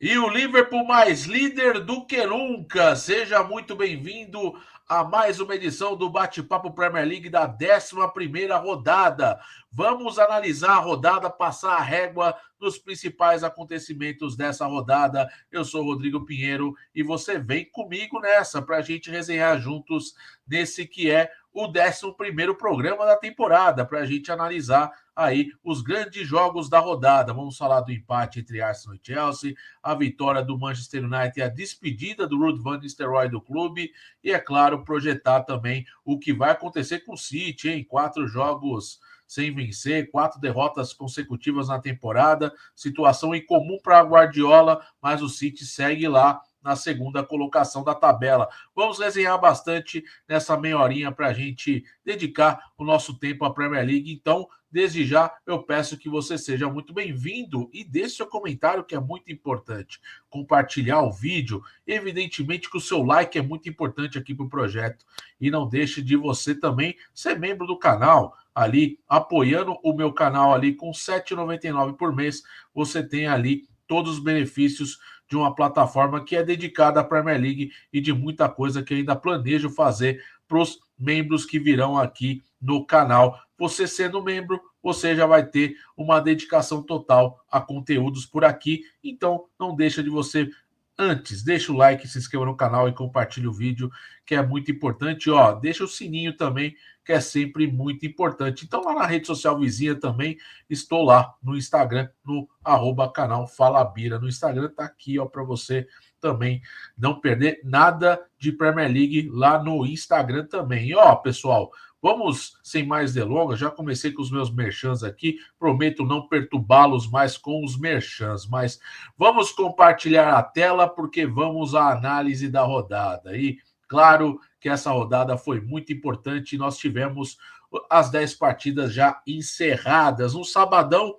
E o Liverpool mais líder do que nunca. Seja muito bem-vindo a mais uma edição do Bate-Papo Premier League da 11ª rodada. Vamos analisar a rodada, passar a régua nos principais acontecimentos dessa rodada. Eu sou o Rodrigo Pinheiro e você vem comigo nessa para a gente resenhar juntos nesse que é o 11º programa da temporada, para a gente analisar aí os grandes jogos da rodada. Vamos falar do empate entre Arsenal e Chelsea, a vitória do Manchester United e a despedida do Ruud van Nistelrooy do clube e, é claro, projetar também o que vai acontecer com o City, em 4 jogos sem vencer, 4 derrotas consecutivas na temporada, situação incomum para a Guardiola, mas o City segue lá na segunda colocação da tabela. Vamos resenhar bastante nessa meia horinha para a gente dedicar o nosso tempo à Premier League. Então, desde já, eu peço que você seja muito bem-vindo e deixe seu comentário, que é muito importante. Compartilhar o vídeo. Evidentemente que o seu like é muito importante aqui para o projeto. E não deixe de você também ser membro do canal, ali, apoiando o meu canal ali com R$ 7,99 por mês. Você tem ali todos os benefícios de uma plataforma que é dedicada à Premier League e de muita coisa que ainda planejo fazer para os membros que virão aqui no canal. Você sendo membro, você já vai ter uma dedicação total a conteúdos por aqui. Então, não deixa de você, antes, deixa o like, se inscreva no canal e compartilhe o vídeo, que é muito importante. Ó, deixa o sininho também, que é sempre muito importante. Então, lá na rede social vizinha também, estou lá no Instagram, no @canal Falabira. No Instagram tá aqui, ó, para você também não perder nada de Premier League lá no Instagram também. E, ó, pessoal, vamos, sem mais delongas, já comecei com os meus merchans aqui, prometo não perturbá-los mais com os merchans, mas vamos compartilhar a tela porque vamos à análise da rodada. E claro que essa rodada foi muito importante, nós tivemos as 10 partidas já encerradas. No sabadão,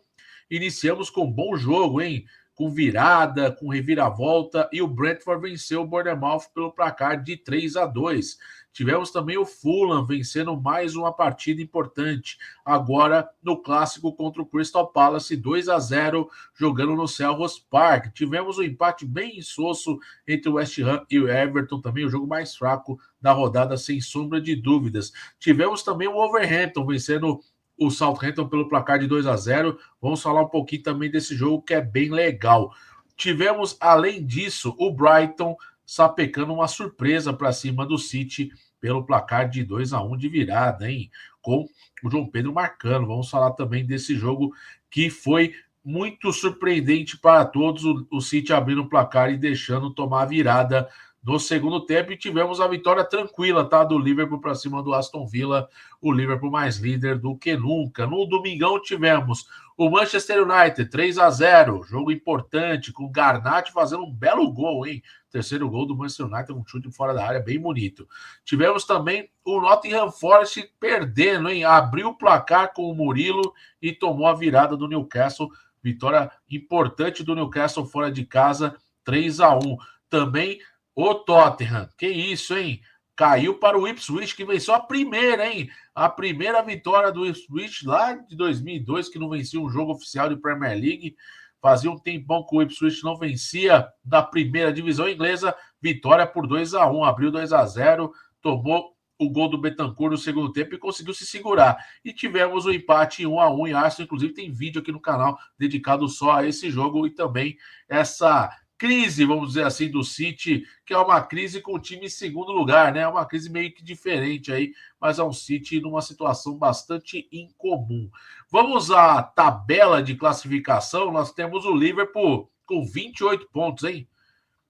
iniciamos com um bom jogo, hein? Com virada, com reviravolta, e o Brentford venceu o Bournemouth pelo placar de 3-2. Tivemos também o Fulham vencendo mais uma partida importante, agora no clássico contra o Crystal Palace, 2-0, jogando no Selhurst Park. Tivemos um empate bem insosso entre o West Ham e o Everton, também o jogo mais fraco da rodada, sem sombra de dúvidas. Tivemos também o Wolverhampton vencendo o Southampton pelo placar de 2-0. Vamos falar um pouquinho também desse jogo que é bem legal. Tivemos, além disso, o Brighton sapecando uma surpresa para cima do City pelo placar de 2-1 de virada, hein? Com o João Pedro marcando. Vamos falar também desse jogo que foi muito surpreendente para todos, o City abrindo o placar e deixando tomar a virada no segundo tempo, e tivemos a vitória tranquila, tá? Do Liverpool para cima do Aston Villa, o Liverpool mais líder do que nunca. No domingão tivemos o Manchester United 3-0, jogo importante, com o Garnacho fazendo um belo gol, hein? Terceiro gol do Manchester United, um chute fora da área bem bonito. Tivemos também o Nottingham Forest perdendo, hein? Abriu o placar com o Murilo e tomou a virada do Newcastle. Vitória importante do Newcastle fora de casa, 3-1. Também o Tottenham, que isso, hein? Caiu para o Ipswich, que venceu a primeira, hein? A primeira vitória do Ipswich lá de 2002, que não vencia um jogo oficial de Premier League. Fazia um tempão que o Ipswich não vencia da primeira divisão inglesa. Vitória por 2-1, abriu 2-0, tomou o gol do Bentancur no segundo tempo e conseguiu se segurar. E tivemos o empate 1-1 em Arsenal. Inclusive tem vídeo aqui no canal dedicado só a esse jogo e também essa crise, vamos dizer assim, do City, que é uma crise com o time em segundo lugar, né? É uma crise meio que diferente aí, mas é um City numa situação bastante incomum. Vamos à tabela de classificação. Nós temos o Liverpool com 28 pontos, hein?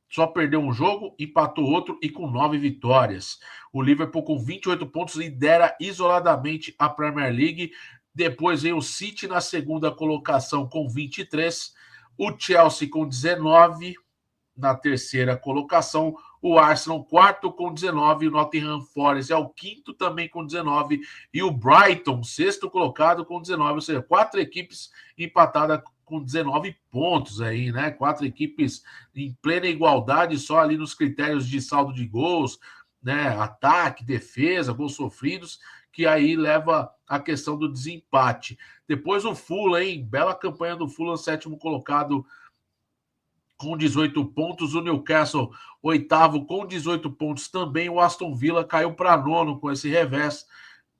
Só perdeu um jogo, empatou outro e com 9 vitórias. O Liverpool com 28 pontos lidera isoladamente a Premier League. Depois vem o City na segunda colocação com 23, o Chelsea com 19 na terceira colocação, o Arsenal quarto com 19, o Nottingham Forest é o quinto também com 19 e o Brighton sexto colocado com 19, ou seja, 4 equipes empatadas com 19 pontos aí, né? 4 equipes em plena igualdade, só ali nos critérios de saldo de gols, né? Ataque, defesa, gols sofridos, que aí leva a questão do desempate. Depois o Fulham, hein? Bela campanha do Fulham, sétimo colocado com 18 pontos. O Newcastle, oitavo, com 18 pontos também. O Aston Villa caiu para nono com esse revés,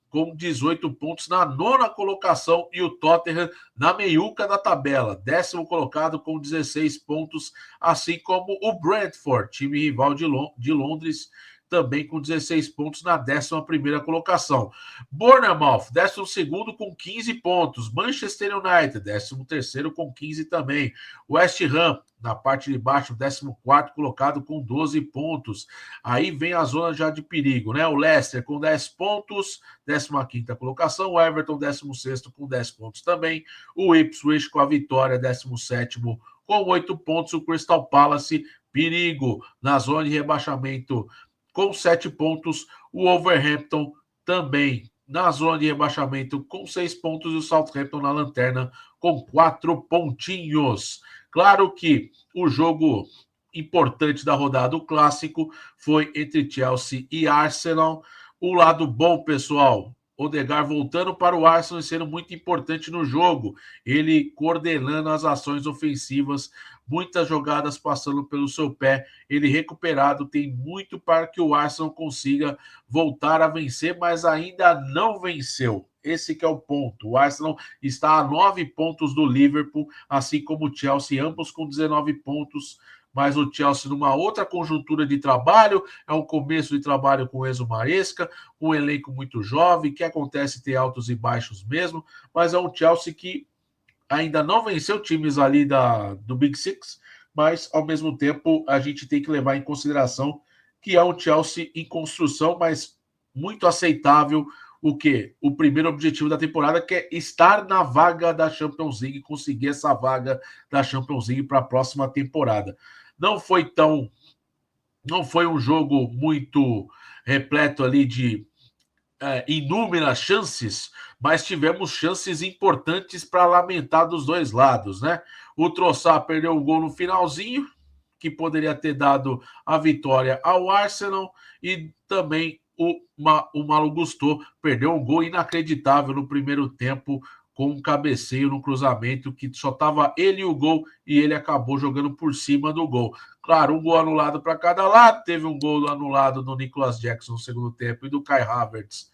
com 18 pontos na nona colocação, e o Tottenham na meiuca da tabela, 10º colocado com 16 pontos, assim como o Brentford, time rival de Londres, também com 16 pontos na 11ª colocação. Bournemouth, 12º com 15 pontos. Manchester United, 13º com 15 também. West Ham, na parte de baixo, 14º colocado com 12 pontos. Aí vem a zona já de perigo, né? O Leicester com 10 pontos, 15ª colocação. O Everton, 16º com 10 pontos também. O Ipswich com a vitória, 17º com 8 pontos. O Crystal Palace, perigo na zona de rebaixamento, com 7 pontos. O Wolverhampton também na zona de rebaixamento com 6 pontos. E o Southampton na lanterna com 4 pontinhos. Claro que o jogo importante da rodada, o clássico, foi entre Chelsea e Arsenal. O lado bom, pessoal, Odegaard voltando para o Arsenal e sendo muito importante no jogo. Ele coordenando as ações ofensivas, muitas jogadas passando pelo seu pé. Ele recuperado, tem muito para que o Arsenal consiga voltar a vencer, mas ainda não venceu. Esse que é o ponto. O Arsenal está a 9 pontos do Liverpool, assim como o Chelsea, ambos com 19 pontos. Mas o Chelsea numa outra conjuntura de trabalho, é um começo de trabalho com o Enzo Maresca, um elenco muito jovem, que acontece ter altos e baixos mesmo, mas é um Chelsea que ainda não venceu times ali do Big Six, mas ao mesmo tempo a gente tem que levar em consideração que é um Chelsea em construção, mas muito aceitável. O quê? O primeiro objetivo da temporada, que é estar na vaga da Champions League, conseguir essa vaga da Champions League para a próxima temporada. Não foi um jogo muito repleto ali de inúmeras chances, mas tivemos chances importantes para lamentar dos dois lados, né? O Trossard perdeu um gol no finalzinho, que poderia ter dado a vitória ao Arsenal, e também o Malo Gusto perdeu um gol inacreditável no primeiro tempo, com um cabeceio no cruzamento, que só estava ele e o gol, e ele acabou jogando por cima do gol. Claro, um gol anulado para cada lado, teve um gol anulado do Nicolas Jackson no segundo tempo e do Kai Havertz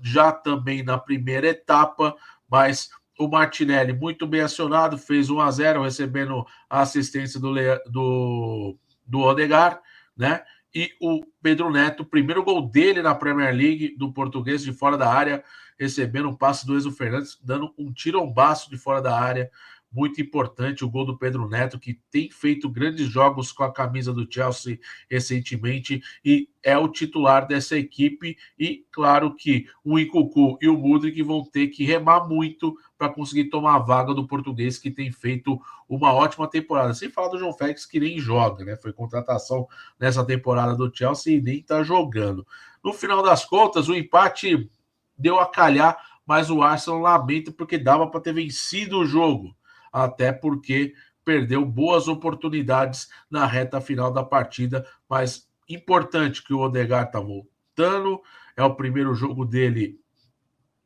já também na primeira etapa, mas o Martinelli, muito bem acionado, fez 1-0, recebendo a assistência do Odegaard, né? E o Pedro Neto, primeiro gol dele na Premier League, do português de fora da área, recebendo um passe do Enzo Fernandes, dando um tirombaço de fora da área. Muito importante o gol do Pedro Neto, que tem feito grandes jogos com a camisa do Chelsea recentemente e é o titular dessa equipe. E claro que o Nkunku e o Mudryk vão ter que remar muito para conseguir tomar a vaga do português, que tem feito uma ótima temporada. Sem falar do João Félix, que nem joga, né? Foi contratação nessa temporada do Chelsea e nem está jogando. No final das contas, o empate deu a calhar, mas o Arsenal lamenta porque dava para ter vencido o jogo, até porque perdeu boas oportunidades na reta final da partida. Mas importante que o Odegaard está voltando, é o primeiro jogo dele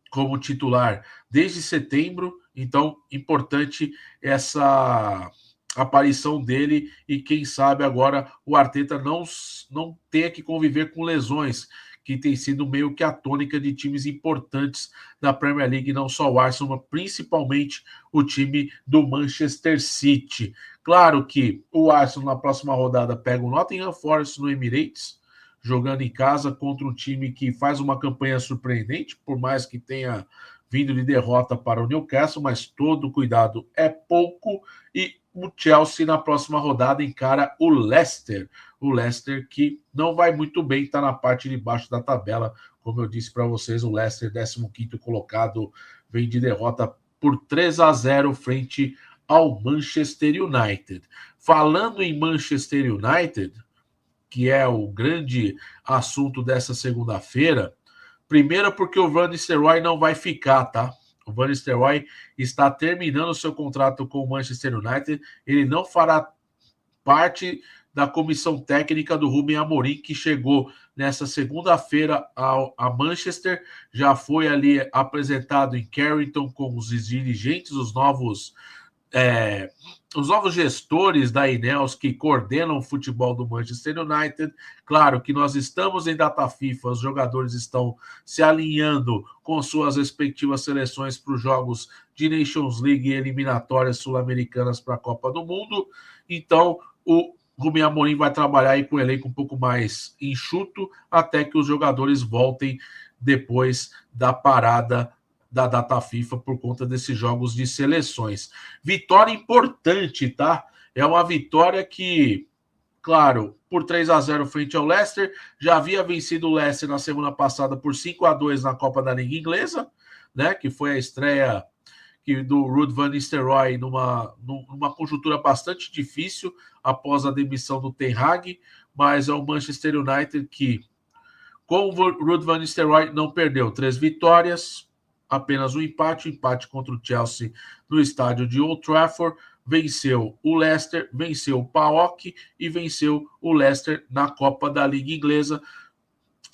como titular desde setembro, então importante essa aparição dele, e quem sabe agora o Arteta não tenha que conviver com lesões, que tem sido meio que a tônica de times importantes da Premier League, não só o Arsenal, mas principalmente o time do Manchester City. Claro que o Arsenal na próxima rodada pega o Nottingham Forest no Emirates, jogando em casa contra um time que faz uma campanha surpreendente, por mais que tenha vindo de derrota para o Newcastle, mas todo cuidado é pouco. E o Chelsea na próxima rodada encara o Leicester. O Leicester que não vai muito bem, está na parte de baixo da tabela. Como eu disse para vocês, o Leicester, 15º colocado, vem de derrota por 3-0 frente ao Manchester United. Falando em Manchester United, que é o grande assunto dessa segunda-feira, primeiro porque o Van Nistelrooy não vai ficar, tá? O Van Nistelrooy está terminando seu contrato com o Manchester United, ele não fará parte da comissão técnica do Ruben Amorim, que chegou nessa segunda-feira a Manchester, já foi ali apresentado em Carrington com os dirigentes, os novos os novos gestores da Ineos que coordenam o futebol do Manchester United. Claro que nós estamos em data FIFA, os jogadores estão se alinhando com suas respectivas seleções para os jogos de Nations League e eliminatórias sul-americanas para a Copa do Mundo. Então, o Rubem Amorim vai trabalhar aí com o elenco um pouco mais enxuto até que os jogadores voltem depois da parada da data FIFA por conta desses jogos de seleções. Vitória importante, tá? É uma vitória que, claro, por 3-0 frente ao Leicester, já havia vencido o Leicester na semana passada por 5-2 na Copa da Liga Inglesa, né? Que foi a estreia do Ruud van Nistelrooy numa conjuntura bastante difícil após a demissão do Ten Hag, mas é o Manchester United que, com o Ruud van Nistelrooy, não perdeu 3 vitórias, apenas um empate contra o Chelsea no estádio de Old Trafford, venceu o Leicester, venceu o PAOK e venceu o Leicester na Copa da Liga Inglesa.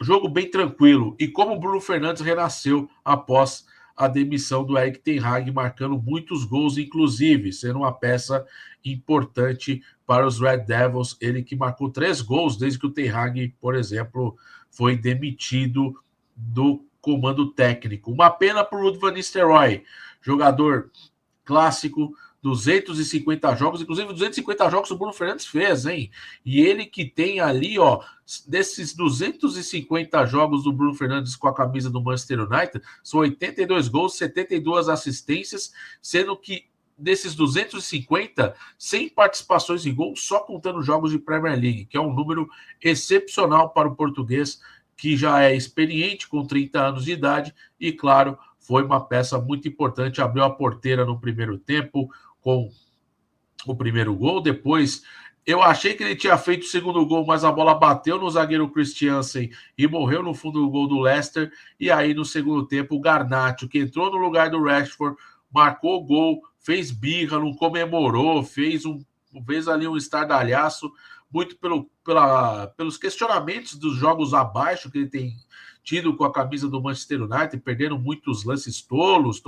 Jogo bem tranquilo. E como o Bruno Fernandes renasceu após a demissão do Erik ten Hag, marcando muitos gols, inclusive, sendo uma peça importante para os Red Devils. Ele que marcou 3 gols desde que o ten Hag, por exemplo, foi demitido do comando técnico. Uma pena para o Ruud van Nistelrooy, jogador clássico, 250 jogos, inclusive 250 jogos o Bruno Fernandes fez, hein? E ele que tem ali, ó, desses 250 jogos do Bruno Fernandes com a camisa do Manchester United, são 82 gols, 72 assistências, sendo que desses 250, 100 participações em gol, só contando jogos de Premier League, que é um número excepcional para o português, que já é experiente, com 30 anos de idade, e claro, foi uma peça muito importante, abriu a porteira no primeiro tempo, com o primeiro gol. Depois, eu achei que ele tinha feito o segundo gol, mas a bola bateu no zagueiro Christiansen e morreu no fundo do gol do Leicester. E aí, no segundo tempo, o Garnacho, que entrou no lugar do Rashford, marcou o gol, fez birra, não comemorou, fez ali um estardalhaço, muito pelos questionamentos dos jogos abaixo que ele tem tido com a camisa do Manchester United, perdendo muitos lances tolos,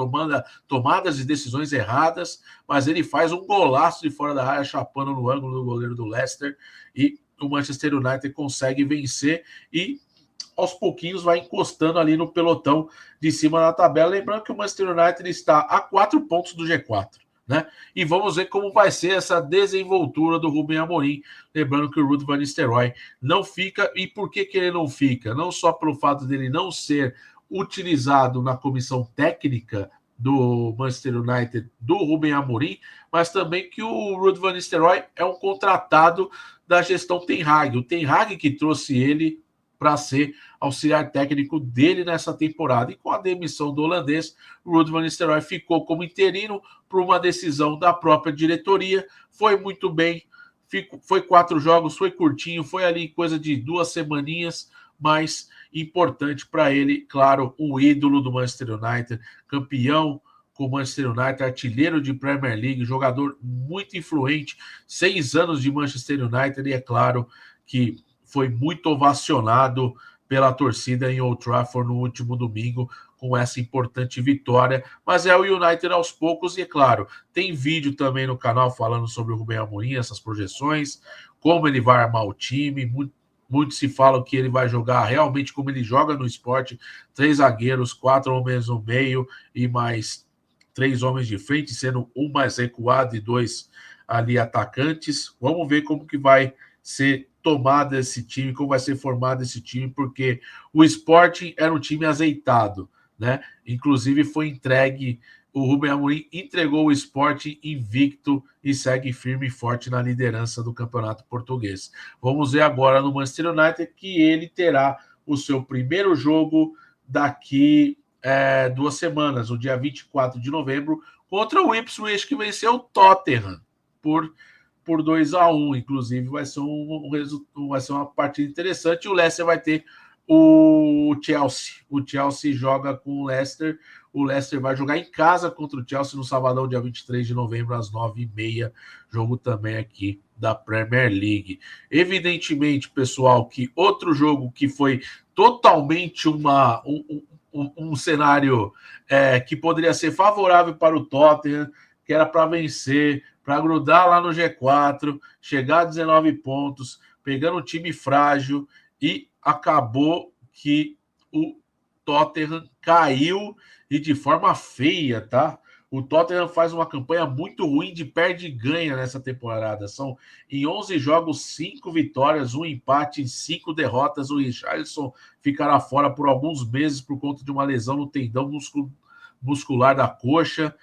tomadas de decisões erradas, mas ele faz um golaço de fora da área, chapando no ângulo do goleiro do Leicester, e o Manchester United consegue vencer e aos pouquinhos vai encostando ali no pelotão de cima da tabela. Lembrando que o Manchester United está a 4 pontos do G4. Né? E vamos ver como vai ser essa desenvoltura do Rubem Amorim. Lembrando que o Ruud van Nistelrooy não fica. E por que ele não fica? Não só pelo fato dele não ser utilizado na comissão técnica do Manchester United do Rubem Amorim, mas também que o Ruud van Nistelrooy é um contratado da gestão Ten Hag. O Ten Hag que trouxe ele para ser auxiliar técnico dele nessa temporada. E com a demissão do holandês, o Ruud van Nistelrooy ficou como interino por uma decisão da própria diretoria. Foi muito bem, foi 4 jogos, foi curtinho, foi ali coisa de 2 semaninhas, mas importante para ele, claro, um ídolo do Manchester United, campeão com o Manchester United, artilheiro de Premier League, jogador muito influente, 6 anos de Manchester United, e é claro que foi muito ovacionado pela torcida em Old Trafford no último domingo com essa importante vitória. Mas é o United aos poucos, e é claro, tem vídeo também no canal falando sobre o Rubem Amorim, essas projeções, como ele vai armar o time. Muito se fala que ele vai jogar realmente como ele joga no esporte, 3 zagueiros, 4 homens no meio e mais 3 homens de frente, sendo um mais recuado e 2 ali atacantes. Vamos ver como que vai ser tomada esse time, como vai ser formado esse time, porque o Sporting era um time azeitado, né? Inclusive foi entregue, o Rubem Amorim entregou o Sporting invicto e segue firme e forte na liderança do campeonato português. Vamos ver agora no Manchester United que ele terá o seu primeiro jogo daqui 2 semanas, no dia 24 de novembro, contra o Ipswich, que venceu o Tottenham por 2-1, inclusive vai ser vai ser uma partida interessante. E o Leicester vai ter o Chelsea. O Chelsea joga com o Leicester. O Leicester vai jogar em casa contra o Chelsea no sabadão, dia 23 de novembro, às 9h30. Jogo também aqui da Premier League. Evidentemente, pessoal, que outro jogo que foi totalmente um cenário que poderia ser favorável para o Tottenham, que era para vencer para grudar lá no G4, chegar a 19 pontos, pegando um time frágil, e acabou que o Tottenham caiu e de forma feia, tá? O Tottenham faz uma campanha muito ruim de perde e ganha nessa temporada. São em 11 jogos, 5 vitórias, 1 empate e 5 derrotas. O Richarlison ficará fora por alguns meses por conta de uma lesão no tendão muscular da coxa.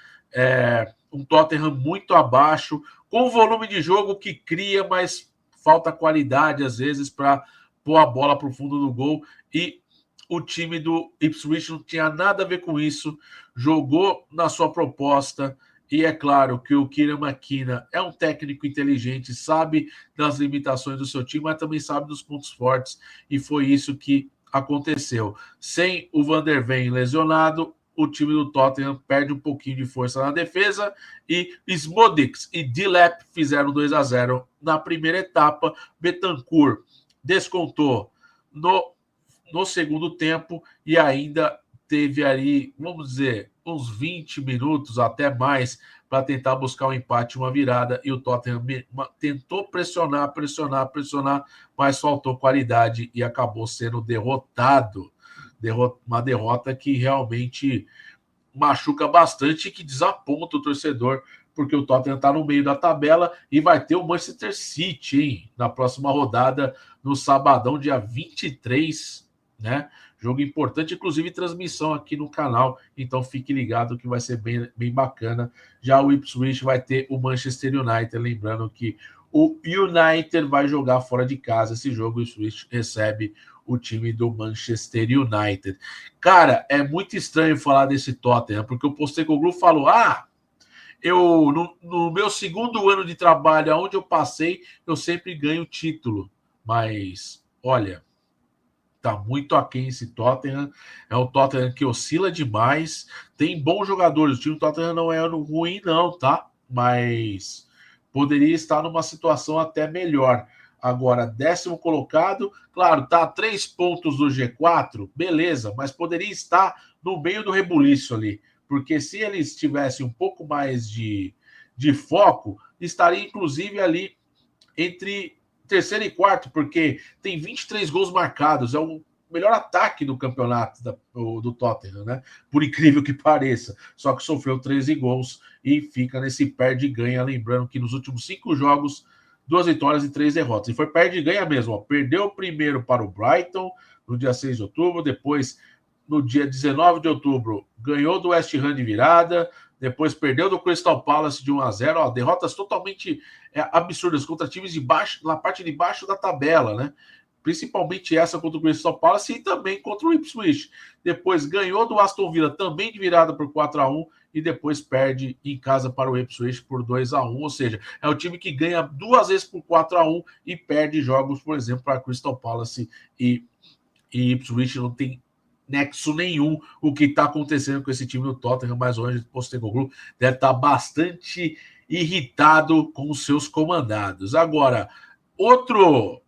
Um Tottenham muito abaixo, com volume de jogo que cria, mas falta qualidade às vezes para pôr a bola para o fundo do gol. E o time do Ipswich não tinha nada a ver com isso, jogou na sua proposta, e é claro que o Kieran McKenna é um técnico inteligente, sabe das limitações do seu time, mas também sabe dos pontos fortes, e foi isso que aconteceu. Sem o Van der Ven lesionado, o time do Tottenham perde um pouquinho de força na defesa, e Smodix e Dilep fizeram 2-0 na primeira etapa. Bentancur descontou no segundo tempo e ainda teve ali, vamos dizer, uns 20 minutos, até mais, para tentar buscar um empate, uma virada, e o Tottenham tentou pressionar, mas faltou qualidade e acabou sendo derrotado. Uma derrota que realmente machuca bastante e que desaponta o torcedor, porque o Tottenham está no meio da tabela e vai ter o Manchester City, hein, na próxima rodada, no sabadão, dia 23, né? Jogo importante, inclusive transmissão aqui no canal, então fique ligado que vai ser bem bacana. Já o Ipswich vai ter o Manchester United, lembrando que o United vai jogar fora de casa esse jogo, o Ipswich recebe o time do Manchester United. Cara, é muito estranho falar desse Tottenham, porque o Postecoglou falou, no meu segundo ano de trabalho, aonde eu passei, eu sempre ganho título, mas, olha, tá muito aquém esse Tottenham. É um Tottenham que oscila demais. Tem bons jogadores. O time do Tottenham não é ruim, não, tá? Mas poderia estar numa situação até melhor. Agora, 10º colocado, claro, tá a 3 pontos do G4, beleza, mas poderia estar no meio do rebuliço ali. Porque se eles tivessem um pouco mais de foco, estaria inclusive ali entre terceiro e quarto, porque tem 23 gols marcados, é o melhor ataque do campeonato do Tottenham, né? Por incrível que pareça. Só que sofreu 13 gols e fica nesse perde e ganha. Lembrando que nos últimos 5 jogos, 2 vitórias e 3 derrotas. E foi perde e ganha mesmo. Ó. Perdeu o primeiro para o Brighton no dia 6 de outubro, depois no dia 19 de outubro ganhou do West Ham de virada, depois perdeu do Crystal Palace de 1-0, ó, derrotas totalmente absurdas contra times de baixo, na parte de baixo da tabela, né? Principalmente essa contra o Crystal Palace e também contra o Ipswich. Depois ganhou do Aston Villa também de virada por 4-1 e depois perde em casa para o Ipswich por 2-1. Ou seja, é o time que ganha 2 vezes por 4-1 e perde jogos, por exemplo, para Crystal Palace e Ipswich. Não tem nexo nenhum o que está acontecendo com esse time do Tottenham, mas hoje o Postecoglou deve estar bastante irritado com os seus comandados. Agora, outro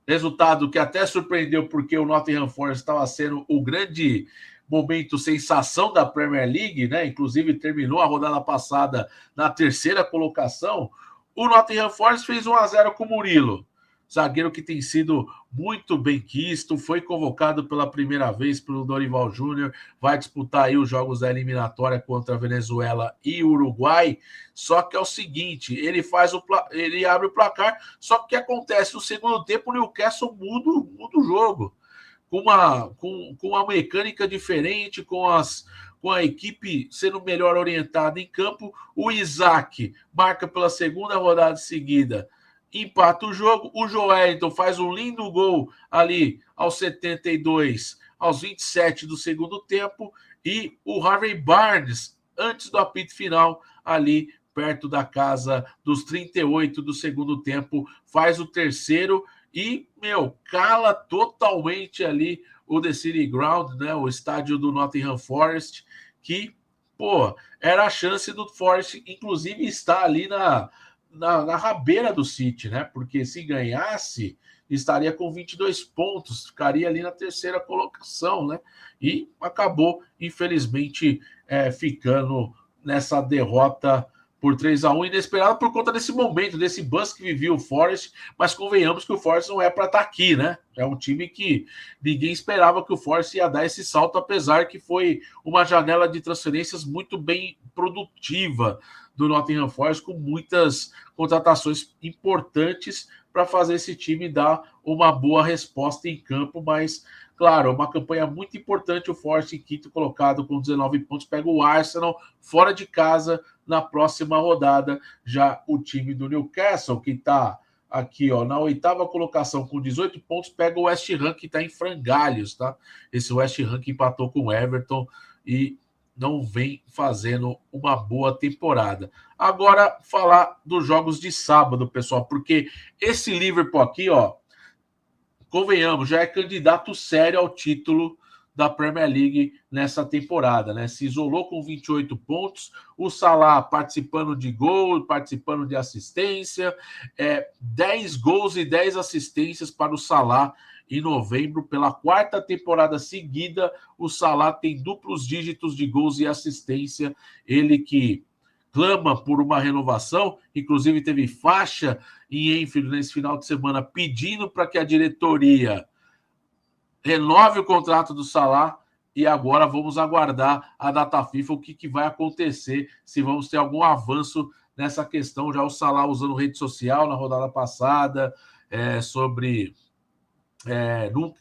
resultado que até surpreendeu, porque o Nottingham Forest estava sendo o grande momento sensação da Premier League, né? Inclusive terminou a rodada passada na 3ª colocação. O Nottingham Forest fez 1-0 com o Murilo, zagueiro que tem sido muito bem quisto, foi convocado pela primeira vez pelo Dorival Júnior, vai disputar aí os jogos da eliminatória contra a Venezuela e o Uruguai. Só que é o seguinte, ele abre o placar, só que o que acontece no segundo tempo, o Newcastle muda o jogo, com uma mecânica diferente, com a equipe sendo melhor orientada em campo. O Isaac marca pela segunda rodada seguida, empata o jogo. O Joelinton faz um lindo gol ali aos 72, aos 27 do segundo tempo. E o Harvey Barnes, antes do apito final, ali perto da casa dos 38 do segundo tempo, faz o terceiro e, cala totalmente ali o The City Ground, né, o estádio do Nottingham Forest, que, era a chance do Forest, inclusive, estar ali na rabeira do City, né? Porque se ganhasse, estaria com 22 pontos, ficaria ali na 3ª colocação, né? E acabou, infelizmente, ficando nessa derrota por 3-1, inesperado por conta desse momento, desse buzz que vivia o Forest, mas convenhamos que o Forest não é para estar aqui, né? É um time que ninguém esperava que o Forest ia dar esse salto, apesar que foi uma janela de transferências muito bem produtiva do Nottingham Forest, com muitas contratações importantes para fazer esse time dar uma boa resposta em campo, mas claro, uma campanha muito importante. O Forest em quinto colocado com 19 pontos, pega o Arsenal fora de casa na próxima rodada. Já o time do Newcastle, que está aqui ó, na oitava colocação com 18 pontos, pega o West Ham, que está em frangalhos, tá? Esse West Ham que empatou com o Everton e não vem fazendo uma boa temporada. Agora, falar dos jogos de sábado, pessoal, porque esse Liverpool aqui, ó, convenhamos, já é candidato sério ao título da Premier League nessa temporada, né? Se isolou com 28 pontos, o Salah participando de gol, participando de assistência, 10 gols e 10 assistências para o Salah em novembro. Pela quarta temporada seguida, o Salah tem duplos dígitos de gols e assistência, ele que clama por uma renovação, inclusive teve faixa em Enfield nesse final de semana pedindo para que a diretoria renove o contrato do Salah, e agora vamos aguardar a data FIFA, o que vai acontecer, se vamos ter algum avanço nessa questão. Já o Salah usando rede social na rodada passada, sobre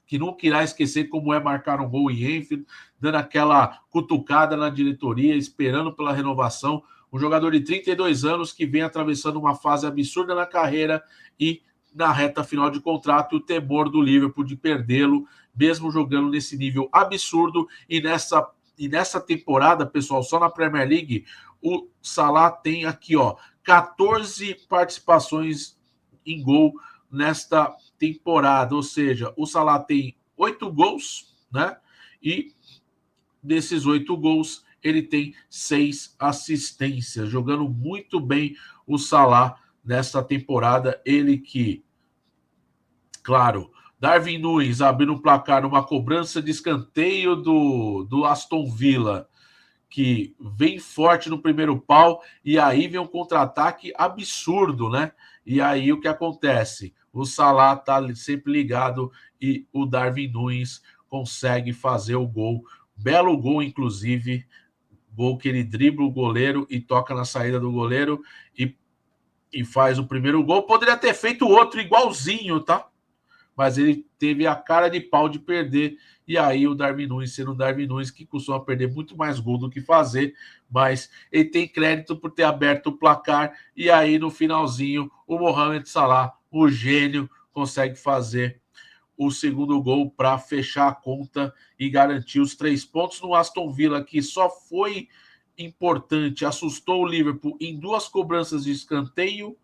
que nunca irá esquecer como é marcar um gol em Enfield, dando aquela cutucada na diretoria, esperando pela renovação. Um jogador de 32 anos que vem atravessando uma fase absurda na carreira e na reta final de contrato, e o temor do Liverpool de perdê-lo, mesmo jogando nesse nível absurdo. E nessa temporada, pessoal, só na Premier League, o Salah tem aqui, ó, 14 participações em gol nesta temporada, ou seja, o Salah tem 8 gols, né? E desses 8 gols, ele tem 6 assistências, jogando muito bem o Salah nesta temporada. Ele que, claro, Darwin Núñez abrindo o placar numa cobrança de escanteio do Aston Villa, que vem forte no primeiro pau, e aí vem um contra-ataque absurdo, né? E aí o que acontece? O Salah tá sempre ligado e o Darwin Núñez consegue fazer o gol. Belo gol, inclusive, gol que ele dribla o goleiro e toca na saída do goleiro e faz o primeiro gol. Poderia ter feito outro igualzinho, tá? Mas ele teve a cara de pau de perder. E aí o Darwin Núñez, sendo o Darwin Núñez, que costuma perder muito mais gol do que fazer, mas ele tem crédito por ter aberto o placar. E aí no finalzinho, o Mohamed Salah, o gênio, consegue fazer o segundo gol para fechar a conta e garantir os 3 pontos no Aston Villa, que só foi importante, assustou o Liverpool em 2 cobranças de escanteio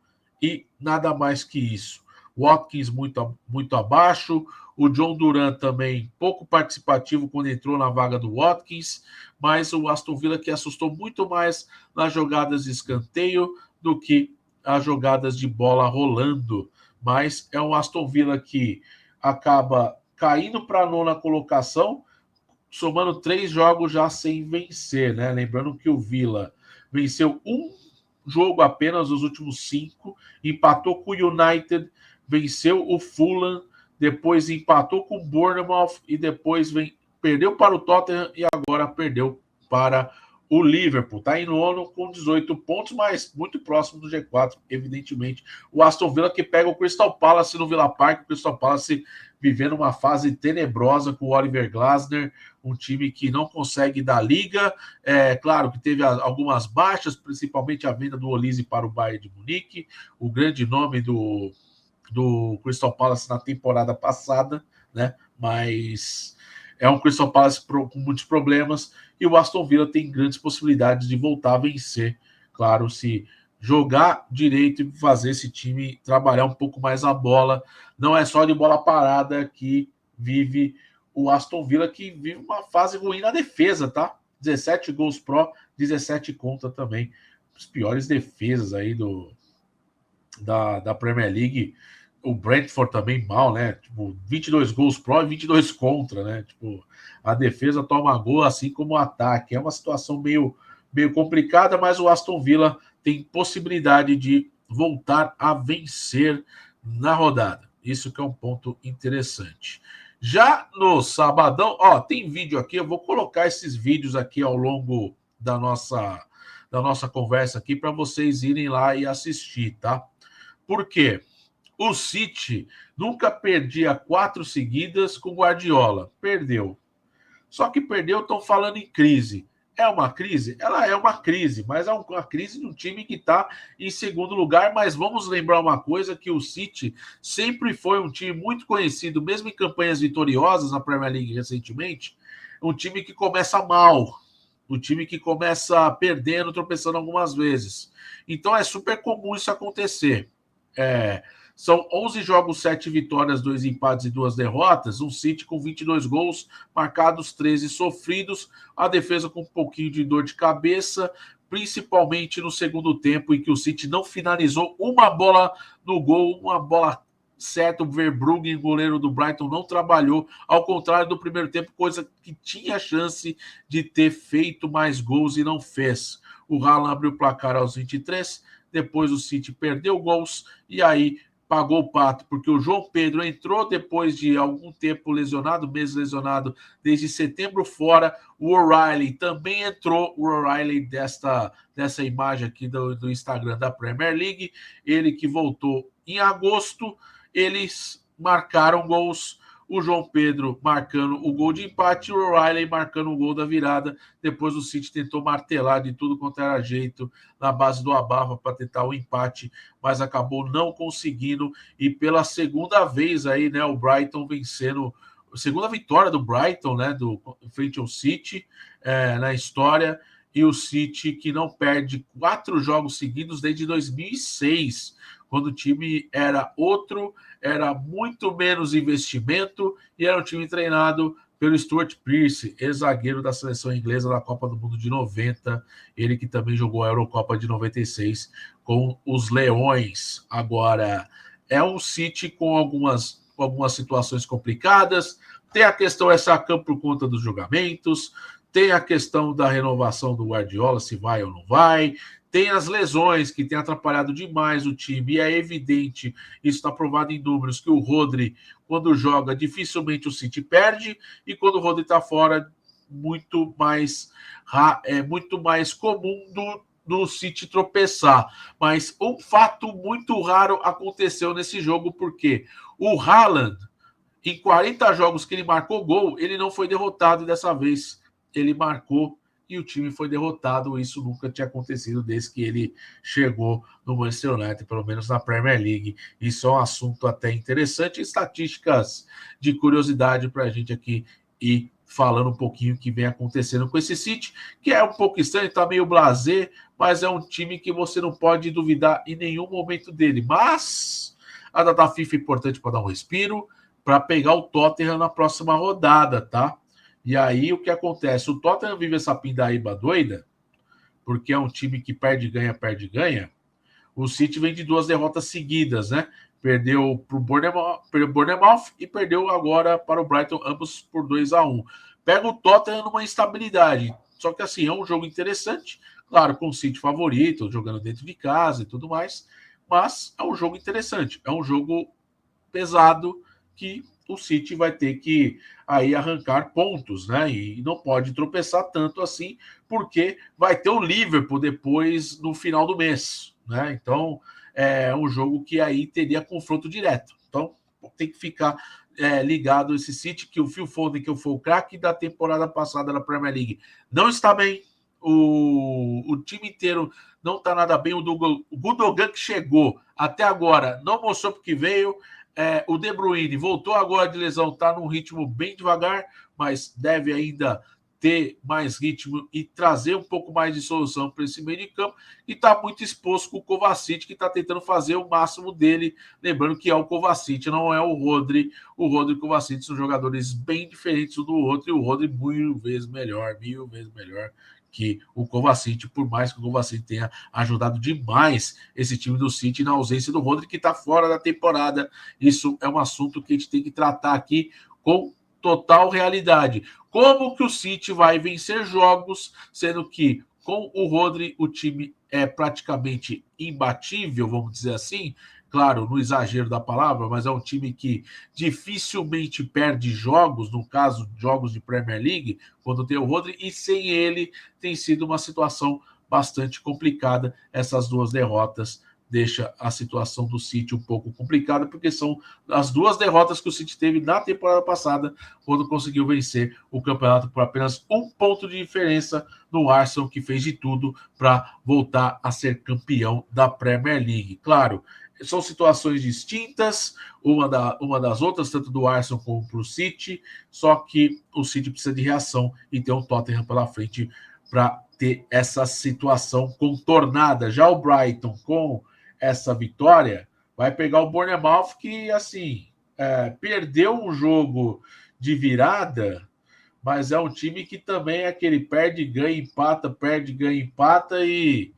e nada mais que isso. Watkins muito abaixo, o John Duran também pouco participativo quando entrou na vaga do Watkins, mas o Aston Villa que assustou muito mais nas jogadas de escanteio do que as jogadas de bola rolando. Mas é um Aston Villa que acaba caindo para a 9ª colocação, somando 3 jogos já sem vencer, né? Lembrando que o Villa venceu um jogo apenas nos últimos 5, empatou com o United, venceu o Fulham, depois empatou com o Bournemouth e depois perdeu para o Tottenham e agora perdeu para o Liverpool. Está em 9º com 18 pontos, mas muito próximo do G4, evidentemente. O Aston Villa que pega o Crystal Palace no Villa Park, o Crystal Palace vivendo uma fase tenebrosa com o Oliver Glasner, um time que não consegue dar liga. Claro que teve algumas baixas, principalmente a venda do Olise para o Bayern de Munique, o grande nome do Crystal Palace na temporada passada, né? Mas é um Crystal Palace com muitos problemas, e o Aston Villa tem grandes possibilidades de voltar a vencer, claro, se jogar direito e fazer esse time trabalhar um pouco mais a bola. Não é só de bola parada que vive o Aston Villa, que vive uma fase ruim na defesa, tá? 17 gols pró, 17 contra também. As piores defesas aí da Premier League. O Brentford também mal, né? Tipo, 22 gols pró e 22 contra, né? Tipo, a defesa toma gol assim como o ataque. É uma situação meio complicada, mas o Aston Villa tem possibilidade de voltar a vencer na rodada. Isso que é um ponto interessante. Já no sabadão, tem vídeo aqui, eu vou colocar esses vídeos aqui ao longo da nossa conversa aqui para vocês irem lá e assistir, tá? Por quê? O City nunca perdia 4 seguidas com Guardiola. Perdeu. Só que perdeu, estão falando em crise. É uma crise? Ela é uma crise, mas é uma crise de um time que está em segundo lugar. Mas vamos lembrar uma coisa, que o City sempre foi um time muito conhecido, mesmo em campanhas vitoriosas na Premier League recentemente, um time que começa mal, um time que começa perdendo, tropeçando algumas vezes. Então é super comum isso acontecer. São 11 jogos, 7 vitórias, 2 empates e 2 derrotas. Um City com 22 gols marcados, 13 sofridos. A defesa com um pouquinho de dor de cabeça, principalmente no segundo tempo, em que o City não finalizou uma bola no gol, uma bola certa. O Verbruggen, goleiro do Brighton, não trabalhou, ao contrário do primeiro tempo, coisa que tinha chance de ter feito mais gols e não fez. O Haaland abriu o placar aos 23, depois o City perdeu gols e aí pagou o pato, porque o João Pedro entrou depois de algum tempo lesionado, mês lesionado, desde setembro fora. O O'Reilly também entrou, o O'Reilly dessa imagem aqui do Instagram da Premier League, ele que voltou em agosto. Eles marcaram gols, o João Pedro marcando o gol de empate, o O'Reilly marcando o gol da virada. Depois o City tentou martelar de tudo quanto era jeito na base do abafa para tentar o empate, mas acabou não conseguindo. E pela segunda vez aí, né, o Brighton vencendo, segunda vitória do Brighton, né, frente ao City na história. E o City que não perde 4 jogos seguidos desde 2006, quando o time era outro, era muito menos investimento e era um time treinado pelo Stuart Pearce, ex-zagueiro da seleção inglesa da Copa do Mundo de 90, ele que também jogou a Eurocopa de 96 com os Leões. Agora, é um City com algumas situações complicadas, tem a questão Essa por conta dos julgamentos, tem a questão da renovação do Guardiola, se vai ou não vai, tem as lesões que têm atrapalhado demais o time, e é evidente, isso está provado em números, que o Rodri, quando joga, dificilmente o City perde, e quando o Rodri está fora, é muito mais comum do City tropeçar. Mas um fato muito raro aconteceu nesse jogo, porque o Haaland, em 40 jogos que ele marcou gol, ele não foi derrotado, e dessa vez ele marcou e o time foi derrotado. Isso nunca tinha acontecido desde que ele chegou no Manchester United, pelo menos na Premier League. Isso é um assunto até interessante, estatísticas de curiosidade para a gente aqui ir falando um pouquinho o que vem acontecendo com esse City, que é um pouco estranho, está meio blasé, mas é um time que você não pode duvidar em nenhum momento dele. Mas a data FIFA é importante para dar um respiro, para pegar o Tottenham na próxima rodada, tá? E aí o que acontece? O Tottenham vive essa pindaíba doida, porque é um time que perde, ganha. O City vem de 2 derrotas seguidas, né? Perdeu para o Bournemouth e perdeu agora para o Brighton, ambos por 2-1. Pega o Tottenham numa instabilidade. Só que assim, é um jogo interessante, claro, com o City favorito, jogando dentro de casa e tudo mais, mas é um jogo interessante, é um jogo pesado que o City vai ter que aí arrancar pontos, né? E não pode tropeçar tanto assim, porque vai ter o Liverpool depois no final do mês, né? Então é um jogo que aí teria confronto direto. Então tem que ficar ligado esse City, que o Phil Foden, que foi o craque da temporada passada na Premier League, não está bem. O time inteiro não está nada bem. O Gundogan, que chegou até agora, não mostrou porque veio. O De Bruyne voltou agora de lesão, está num ritmo bem devagar, mas deve ainda ter mais ritmo e trazer um pouco mais de solução para esse meio de campo. E está muito exposto com o Kovacic, que está tentando fazer o máximo dele. Lembrando que é o Kovacic, não é o Rodri. O Rodri e o Kovacic são jogadores bem diferentes um do outro, e o Rodri mil vezes melhor que o Kovacic, por mais que o Kovacic tenha ajudado demais esse time do City na ausência do Rodri, que está fora da temporada. Isso é um assunto que a gente tem que tratar aqui com total realidade. Como que o City vai vencer jogos, sendo que Com o Rodri, o time é praticamente imbatível, vamos dizer assim. Claro, no exagero da palavra, mas é um time que dificilmente perde jogos, no caso, jogos de Premier League, quando tem o Rodri, e sem ele tem sido uma situação bastante complicada. Essas duas derrotas deixa a situação do City um pouco complicada, porque são as duas derrotas que o City teve na temporada passada, quando conseguiu vencer o campeonato por apenas 1 ponto de diferença no Arsenal, que fez de tudo para voltar a ser campeão da Premier League. Claro, são situações distintas, uma das outras, tanto do Arsenal como para o City, só que o City precisa de reação e tem um Tottenham pela frente para ter essa situação contornada. Já o Brighton, com essa vitória, vai pegar o Bournemouth, que, assim, perdeu um jogo de virada, mas é um time que também é aquele perde, ganha, empata e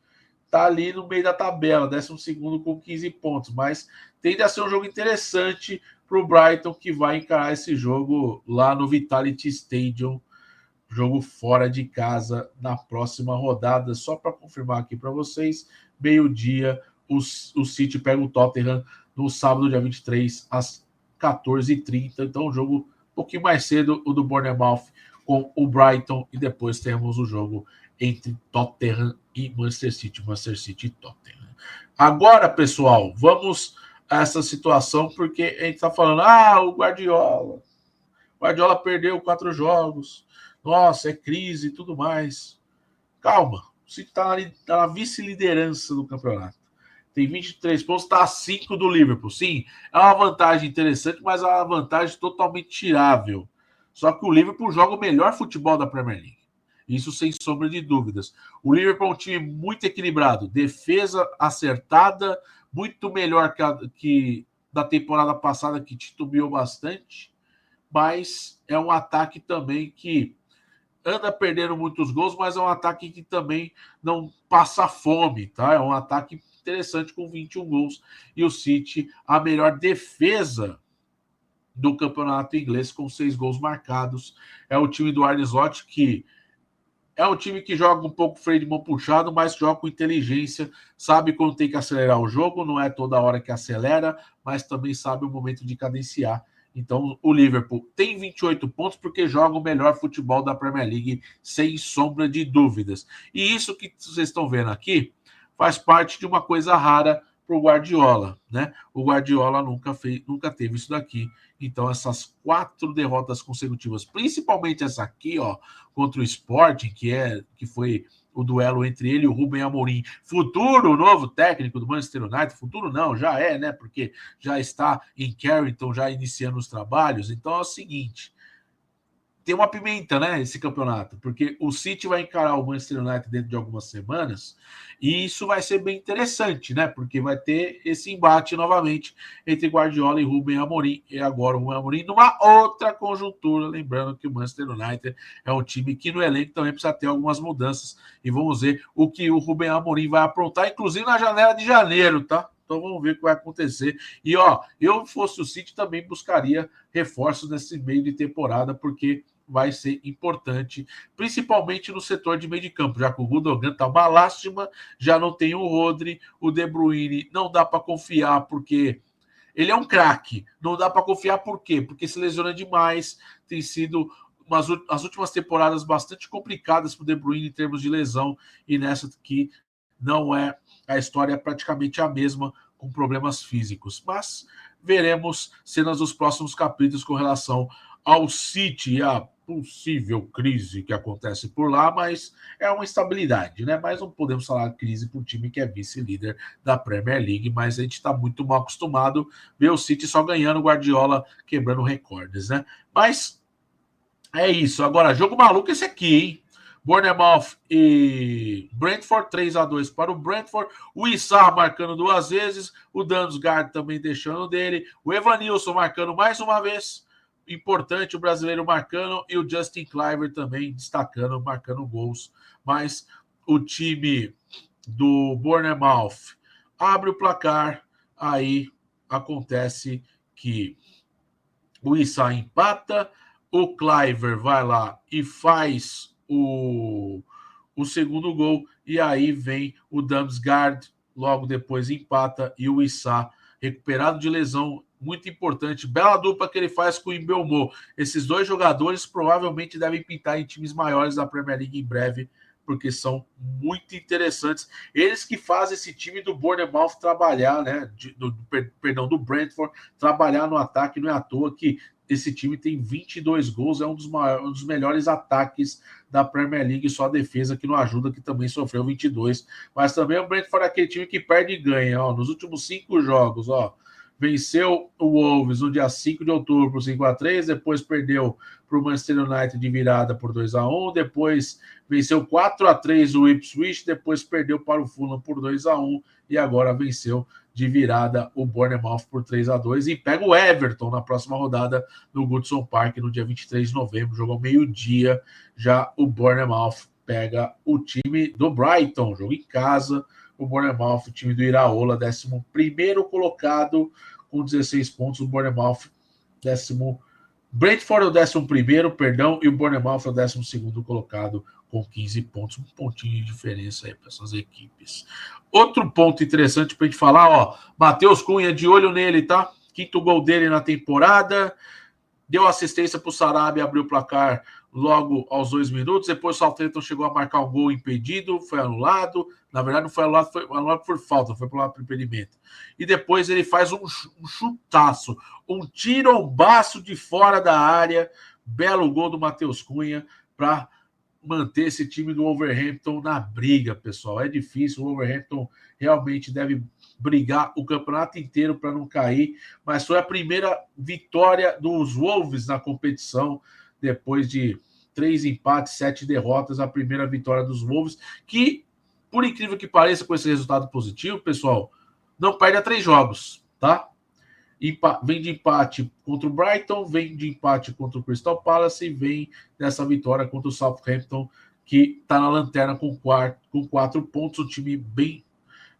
tá ali no meio da tabela, 12º com 15 pontos, mas tende a ser um jogo interessante para o Brighton, que vai encarar esse jogo lá no Vitality Stadium, jogo fora de casa, na próxima rodada. Só para confirmar aqui para vocês, meio-dia, o City pega o Tottenham no sábado, dia 23, às 14h30. Então, um jogo um pouquinho mais cedo, o do Bournemouth com o Brighton, e depois temos o jogo entre Tottenham e Manchester City e Tottenham. Agora, pessoal, vamos a essa situação, porque a gente está falando, o Guardiola perdeu 4 jogos, nossa, é crise e tudo mais. Calma, o City está na vice-liderança do campeonato. Tem 23 pontos, está a 5 do Liverpool. Sim, é uma vantagem interessante, mas é uma vantagem totalmente tirável. Só que o Liverpool joga o melhor futebol da Premier League. Isso sem sombra de dúvidas. O Liverpool é um time muito equilibrado. Defesa acertada, muito melhor que da temporada passada, que titubeou bastante. Mas é um ataque também que anda perdendo muitos gols, mas é um ataque que também não passa fome, tá? É um ataque interessante com 21 gols. E o City, a melhor defesa do campeonato inglês, com 6 gols marcados. É o time do Arne Slot, que é um time que joga um pouco freio de mão puxado, mas joga com inteligência, sabe quando tem que acelerar o jogo, não é toda hora que acelera, mas também sabe o momento de cadenciar. Então, o Liverpool tem 28 pontos porque joga o melhor futebol da Premier League, sem sombra de dúvidas. E isso que vocês estão vendo aqui faz parte de uma coisa rara para o Guardiola, né? O Guardiola nunca teve isso daqui. Então, essas 4 derrotas consecutivas, principalmente essa aqui, ó, contra o Sporting, que foi o duelo entre ele e o Rubem Amorim, futuro novo técnico do Manchester United. Futuro não, já é, né? Porque já está em Carrington, já iniciando os trabalhos. Então é o seguinte, tem uma pimenta, né, esse campeonato, porque o City vai encarar o Manchester United dentro de algumas semanas, e isso vai ser bem interessante, né, porque vai ter esse embate novamente entre Guardiola e Rubem Amorim, e agora o Rubem Amorim numa outra conjuntura, lembrando que o Manchester United é um time que no elenco também precisa ter algumas mudanças, e vamos ver o que o Rubem Amorim vai aprontar, inclusive na janela de janeiro, tá? Então vamos ver o que vai acontecer. E ó, eu fosse o City também buscaria reforços nesse meio de temporada, porque vai ser importante, principalmente no setor de meio de campo, já que o Gundogan está uma lástima, já não tem o Rodri, o De Bruyne não dá para confiar, porque ele é um craque, não dá para confiar por quê? Porque se lesiona demais, tem sido as últimas temporadas bastante complicadas para o De Bruyne em termos de lesão, e nessa aqui não é, a história é praticamente a mesma, com problemas físicos, mas veremos cenas dos próximos capítulos com relação ao City e a possível crise que acontece por lá, mas é uma instabilidade, né? Mas não podemos falar crise para um time que é vice-líder da Premier League, mas a gente está muito mal acostumado a ver o City só ganhando, o Guardiola quebrando recordes, né? Mas é isso. Agora, jogo maluco esse aqui, hein? Bournemouth e Brentford, 3-2 para o Brentford. O Issa marcando 2 vezes. O Damsgaard também deixando dele. O Evanilson marcando mais uma vez. Importante o brasileiro marcando. E o Justin Kluivert também destacando, marcando gols. Mas o time do Bournemouth abre o placar. Aí acontece que o Issa empata. O Kluivert vai lá e faz o segundo gol, e aí vem o Damsgaard, logo depois empata, e o Issa, recuperado de lesão, muito importante, bela dupla que ele faz com o Mbeumo. Esses dois jogadores provavelmente devem pintar em times maiores da Premier League em breve, porque são muito interessantes. Eles que fazem esse time do Bournemouth trabalhar, né? Do Brentford trabalhar no ataque. Não é à toa que esse time tem 22 gols, é um dos melhores ataques da Premier League, só a defesa que não ajuda, que também sofreu 22. Mas também o Brentford é aquele time que perde e ganha. Ó, nos últimos 5 jogos, ó, venceu o Wolves no dia 5 de outubro por 5-3, depois perdeu para o Manchester United de virada por 2-1, depois venceu 4-3 o Ipswich, depois perdeu para o Fulham por 2-1 e agora venceu de virada o Bournemouth por 3-2 e pega o Everton na próxima rodada no Goodison Park no dia 23 de novembro, jogo ao meio-dia. Já o Bournemouth pega o time do Brighton, jogo em casa. O Bournemouth, o time do Iraola, 11º colocado com 16 pontos. O Bournemouth, Brentford é o 11º, perdão, e o Bournemouth é o 12º colocado com 15 pontos. Um pontinho de diferença aí para essas equipes. Outro ponto interessante para a gente falar, ó, Matheus Cunha, de olho nele, tá? 5º gol dele na temporada. Deu assistência para o Sarabia, abriu o placar logo aos 2 minutos. Depois o Southampton chegou a marcar um gol impedido, foi anulado. Na verdade, não foi anulado, foi anulado por falta, foi por impedimento. E depois ele faz um chutaço, um tirombaço de fora da área. Belo gol do Matheus Cunha para manter esse time do Wolverhampton na briga, pessoal. É difícil, o Wolverhampton realmente deve brigar o campeonato inteiro para não cair, mas foi a primeira vitória dos Wolves na competição, depois de 3 empates, 7 derrotas, a primeira vitória dos Wolves, que, por incrível que pareça, com esse resultado positivo, pessoal, não perde a 3 jogos, tá? Vem de empate contra o Brighton, vem de empate contra o Crystal Palace e vem dessa vitória contra o Southampton, que está na lanterna com 4 pontos, um time bem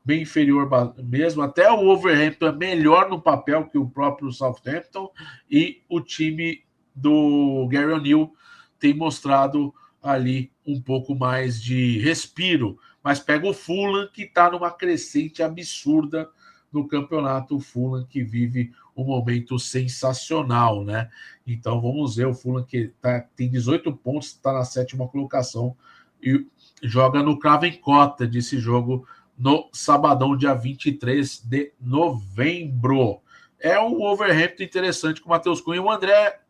inferior mesmo. Até o Wolverhampton é melhor no papel que o próprio Southampton, e o time do Gary O'Neill tem mostrado ali um pouco mais de respiro, mas pega o Fulham, que está numa crescente absurda no campeonato. O Fulham que vive um momento sensacional, né? Então vamos ver o Fulham que tem 18 pontos, está na 7ª colocação e joga no Craven Cottage desse jogo no sabadão, dia 23 de novembro. É um Wolverhampton interessante com o Matheus Cunha. O André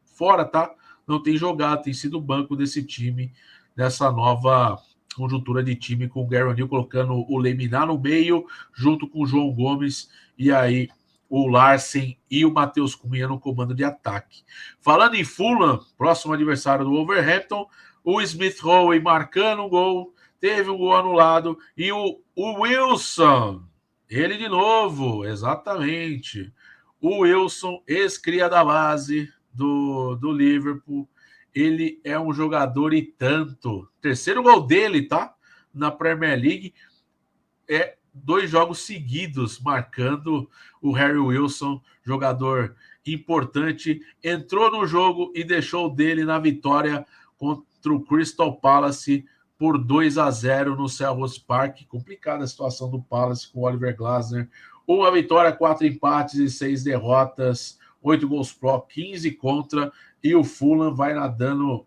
fora, tá? Não tem jogado, tem sido banco desse time, nessa nova conjuntura de time, com o Gary O'Neill colocando o Lemina no meio, junto com o João Gomes, e aí o Larsen e o Matheus Cunha no comando de ataque. Falando em Fulham, próximo adversário do Wolverhampton, o Smith Rowe marcando um gol, teve um gol anulado, e o Wilson, ele de novo, exatamente, o Wilson, ex-cria da base do Liverpool, ele é um jogador e tanto. 3º gol dele, tá? Na Premier League, 2 jogos seguidos marcando o Harry Wilson, jogador importante, entrou no jogo e deixou dele na vitória contra o Crystal Palace por 2-0 no Selhurst Park. Complicada a situação do Palace com o Oliver Glasner. 1 vitória, 4 empates e 6 derrotas, 8 gols pró, 15 contra, e o Fulham vai nadando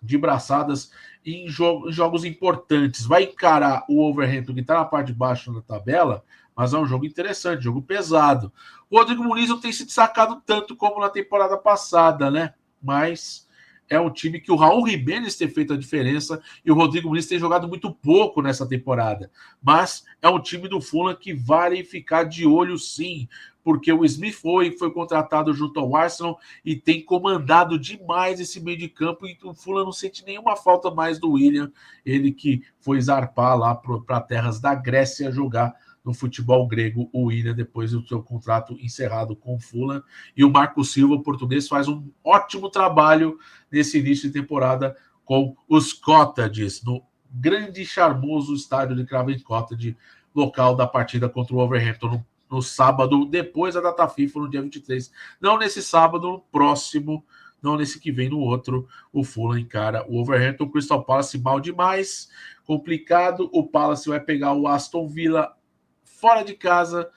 de braçadas em jogos importantes. Vai encarar o Wolverhampton, que está na parte de baixo da tabela, mas é um jogo interessante, jogo pesado. O Rodrigo Muniz não tem se destacado tanto como na temporada passada, né? Mas é um time que o Raul Jimenez tem feito a diferença e o Rodrigo Muniz tem jogado muito pouco nessa temporada. Mas é um time do Fulham que vale ficar de olho, sim, porque o Smith foi contratado junto ao Arsenal e tem comandado demais esse meio de campo, e o Fulham não sente nenhuma falta mais do William, ele que foi zarpar lá para terras da Grécia jogar no futebol grego, o William, depois do seu contrato encerrado com o Fulham. E o Marco Silva, o português, faz um ótimo trabalho nesse início de temporada com os Cottages, no grande e charmoso estádio de Craven Cottage, local da partida contra o Wolverhampton no sábado, depois da data FIFA, no dia 23. Não nesse sábado, no próximo, Não nesse que vem, no outro, o Fulham encara o Wolverhampton. O Crystal Palace mal demais, complicado. O Palace vai pegar o Aston Villa fora de casa,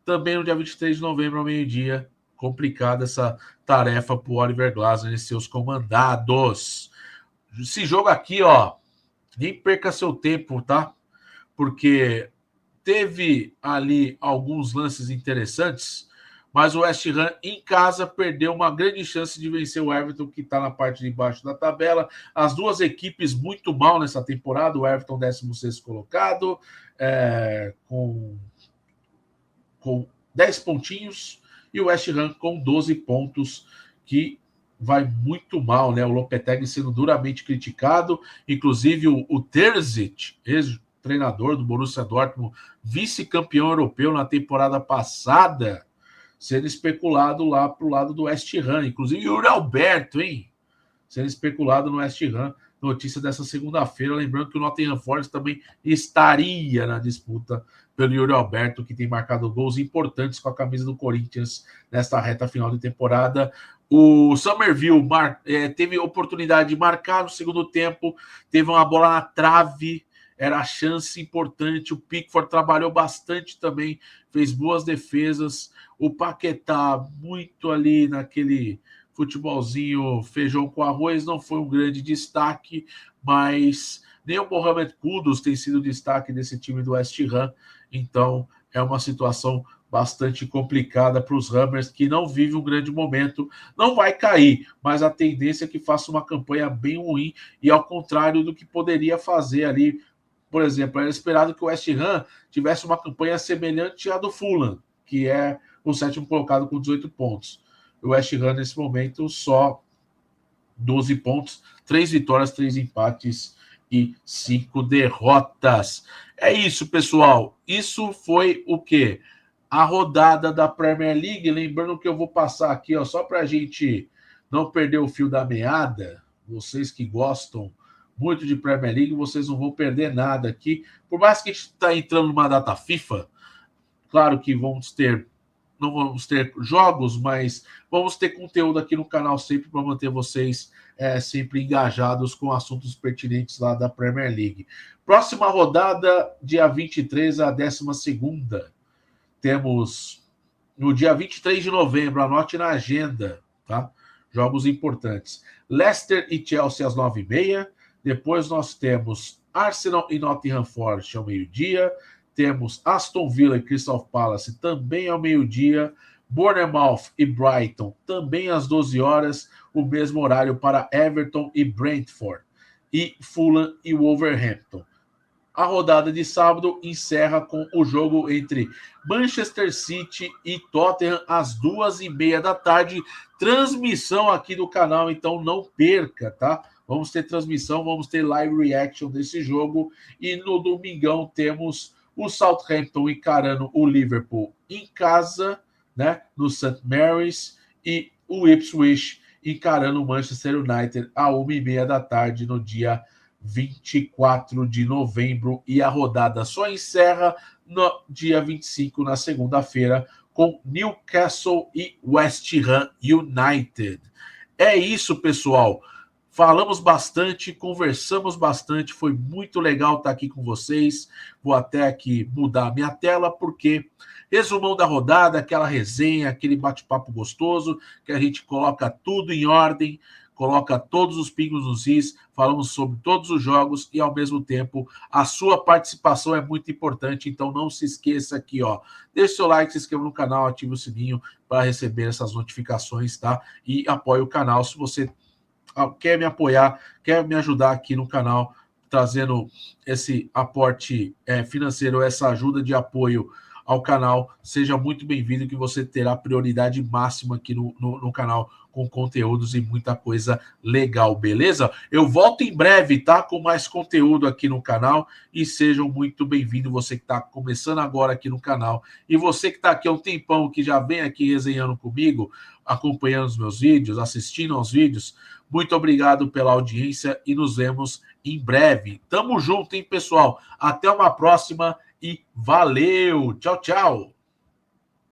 também no dia 23 de novembro, ao meio-dia. Complicada essa tarefa para o Oliver Glasner e seus comandados. Esse jogo aqui, ó, nem perca seu tempo, tá? Porque teve ali alguns lances interessantes, mas o West Ham em casa perdeu uma grande chance de vencer o Everton, que está na parte de baixo da tabela. As duas equipes muito mal nessa temporada, o Everton 16º colocado, com 10 pontinhos, e o West Ham com 12 pontos, que vai muito mal, né? O Lopetegui sendo duramente criticado, inclusive o Terzic, ex-treinador do Borussia Dortmund, vice-campeão europeu na temporada passada, sendo especulado lá pro lado do West Ham, inclusive o Yuri Alberto, hein? Sendo especulado no West Ham, notícia dessa segunda-feira, lembrando que o Nottingham Forest também estaria na disputa pelo Yuri Alberto, que tem marcado gols importantes com a camisa do Corinthians nesta reta final de temporada. O Summerville teve oportunidade de marcar no segundo tempo, teve uma bola na trave, era a chance importante. O Pickford trabalhou bastante também, fez boas defesas. O Paquetá, muito ali naquele futebolzinho feijão com arroz, não foi um grande destaque, mas nem o Mohamed Kudus tem sido destaque desse time do West Ham, então é uma situação bastante complicada para os Hammers, que não vive um grande momento. Não vai cair, mas a tendência é que faça uma campanha bem ruim, e ao contrário do que poderia fazer ali, por exemplo, era esperado que o West Ham tivesse uma campanha semelhante à do Fulham, que é o 7º colocado com 18 pontos. O West Ham, nesse momento, só 12 pontos, 3 vitórias, 3 empates e 5 derrotas. É isso, pessoal. Isso foi o quê? A rodada da Premier League. Lembrando que eu vou passar aqui, ó, só para a gente não perder o fio da meada. Vocês que gostam muito de Premier League, vocês não vão perder nada aqui. Por mais que a gente está entrando numa data FIFA, claro que não vamos ter jogos, mas vamos ter conteúdo aqui no canal sempre para manter vocês sempre engajados com assuntos pertinentes lá da Premier League. Próxima rodada, dia 23, a 12ª. Temos no dia 23 de novembro, anote na agenda, tá? Jogos importantes. Leicester e Chelsea às 9h30. Depois nós temos Arsenal e Nottingham Forest ao meio-dia. Temos Aston Villa e Crystal Palace também ao meio-dia. Bournemouth e Brighton também às 12 horas. O mesmo horário para Everton e Brentford. E Fulham e Wolverhampton. A rodada de sábado encerra com o jogo entre Manchester City e Tottenham às 2h30 da tarde. Transmissão aqui do canal, então não perca, tá? Vamos ter transmissão, vamos ter live reaction desse jogo. E no domingão temos o Southampton encarando o Liverpool em casa, né, no St. Mary's, e o Ipswich encarando o Manchester United à 1h30 da tarde no dia 24 de novembro. E a rodada só encerra no dia 25, na segunda-feira, com Newcastle e West Ham United. É isso, pessoal. Falamos bastante, conversamos bastante, foi muito legal estar aqui com vocês. Vou até aqui mudar a minha tela, porque resumão da rodada, aquela resenha, aquele bate-papo gostoso, que a gente coloca tudo em ordem, coloca todos os pingos nos is, falamos sobre todos os jogos e, ao mesmo tempo, a sua participação é muito importante, então não se esqueça aqui, ó, deixe seu like, se inscreva no canal, ative o sininho para receber essas notificações, tá? E apoie o canal se você quer me apoiar, quer me ajudar aqui no canal, trazendo esse aporte financeiro, essa ajuda de apoio ao canal, seja muito bem-vindo, que você terá prioridade máxima aqui no canal, com conteúdos e muita coisa legal, beleza? Eu volto em breve, tá? Com mais conteúdo aqui no canal, e sejam muito bem-vindos, você que está começando agora aqui no canal, e você que está aqui há um tempão, que já vem aqui resenhando comigo, acompanhando os meus vídeos, assistindo aos vídeos, muito obrigado pela audiência e nos vemos em breve. Tamo junto, hein, pessoal? Até uma próxima e valeu! Tchau, tchau!